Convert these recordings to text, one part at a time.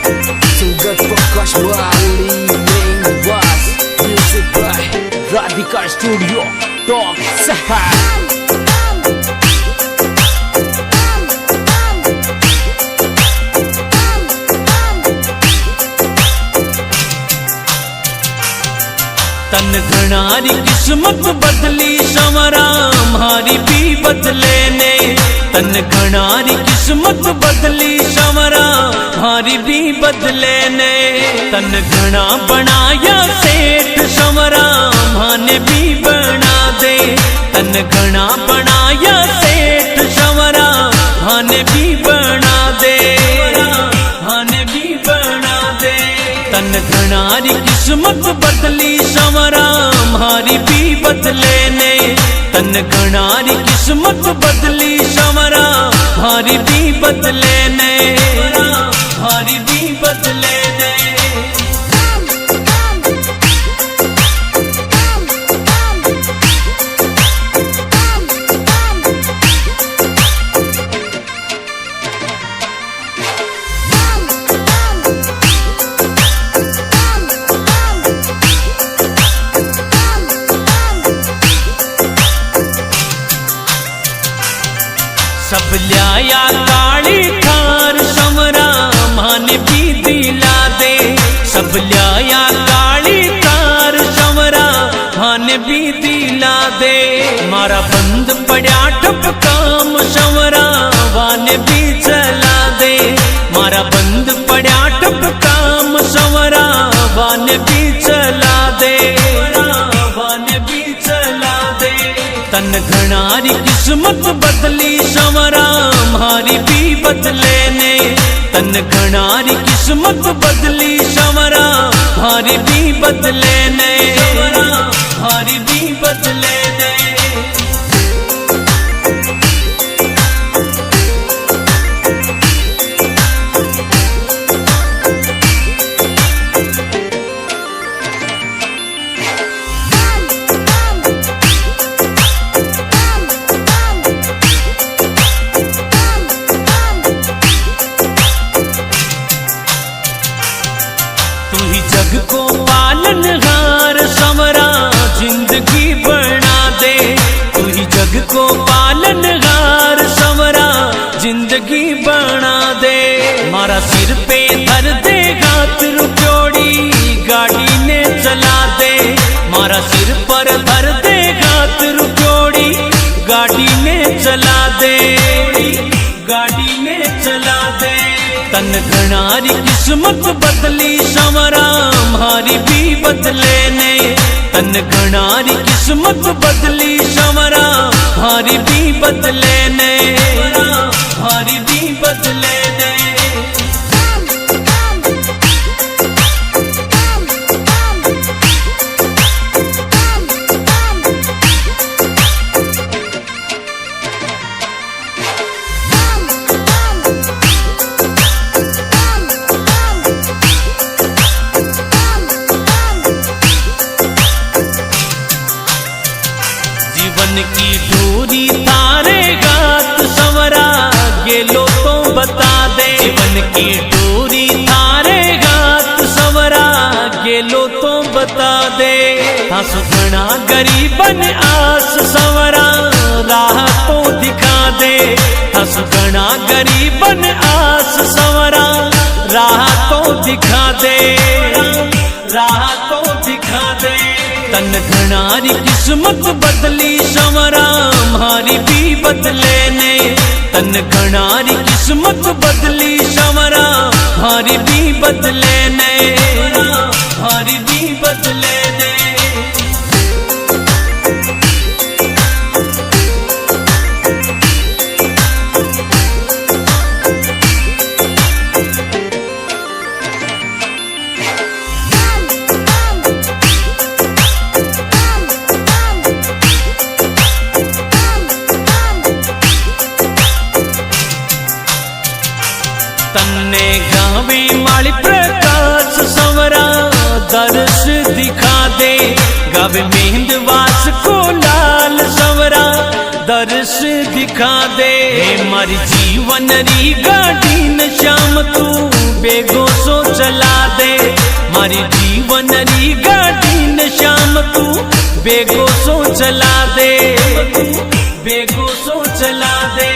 Sugat Prakash Wali main was music by Radhika Studio Talk Sahar. तन घनारी किस्मत बदली संवरा हमारी भी बदले ने। तन घनारी किस्मत बदली संवरा हमारी भी बदले ने। तन घना बनाया सेठ संवरा माने भी बना दे। तन घना बनाया सेठ संवरा माने भी बना दे। माने भी बना दे। तन घनारी किस्मत बदली संवरा हमारी भी बदले ने। तन घनारी किस्मत बदली संवरा हमारी भी बदले ने। हमारी भी बदले ने। सब लिया काली थार संवरा माने भी दिला दे। सब लिया काली थार संवरा माने भी दिला दे। मारा बंद पड़ा ठप काम संवरा वाने भी चला दे। मारा बंद पड़ा ठप काम संवरा वाने भी चला दे। वाने भी चला दे। तन घनारी किस्मत बदली संवरा हमारी भी बदले ने। तन घनारी किस्मत बदली संवरा हमारी भी बदले ने। हमारी भी बदले ने। जग को पालनहार संवरा जिंदगी बना दे। तू ही जग को पालनहार संवरा जिंदगी बना दे। मारा सिर पे धर दे हाथ रुपयोड़ी गाड़ी ने चला दे। मारा सिर पर धर दे हाथ रुपयोड़ी गाड़ी ने चला दे। गाड़ी ने चला दे। तन घनारी किस्मत बदली संवरा हमारी भी बदले ने। तन घनारी किस्मत बदली संवरा हमारी भी बदले ने। हमारी भी बदले ने। जीवन की डोरी तारे गात संवरा गेलो तो बता दे। जीवन की डोरी तारे गात संवरा गेलो तो बता दे। हंसु घना गरीबन आस संवरा राह तो दिखा दे। हंसु घना गरीबन आस संवरा राह तो दिखा दे। राह तो दिखा दे। तन घनारी किस्मत बदली संवरा हमारी भी बदले ने। तन घनारी किस्मत बदली संवरा हमारी भी बदले ने। हमारी भी बदले ने। तन्ने गावे माली प्रकाश संवरा दर्श दिखा दे। गावे मेहंदवास को लाल संवरा दर्श दिखा दे। मारी जीवन री गाड़ी न श्याम तू बेगो सो मारी जीवन री गाड़ी न श्याम तू बेगो सो चला दे, बेगो सो चला दे।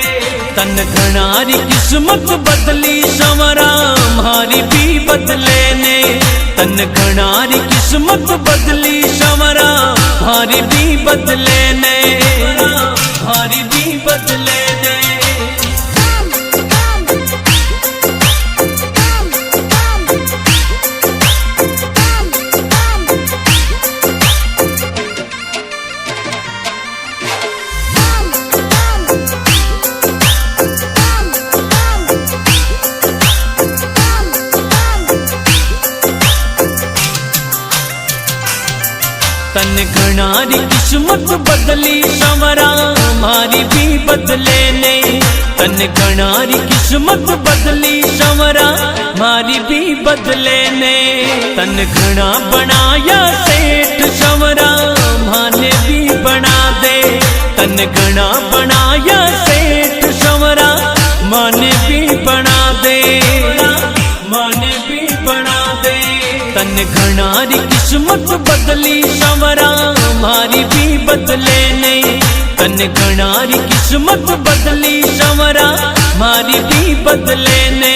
तन घणारी किस्मत बदली संवरा मारी भी बदले ने, तन घणारी किस्मत बदली संवरा मारी भी बदले ने, मारी भी बदले ने। तन घणारी किस्मत बदली संवरा मारी भी बदले ने, तन घणारी किस्मत बदली संवरा मारी भी बदले ने। तन घना बनाया सेठ संवरा माने भी बना दे, तन घना बनाया सेठ संवरा माने भी बना दे, माने भी बना दे। तन घणारी किस्मत बदली संवरा मारी भी बदले ने, तन घणारी किस्मत बदली संवरा मारी भी बदले ने।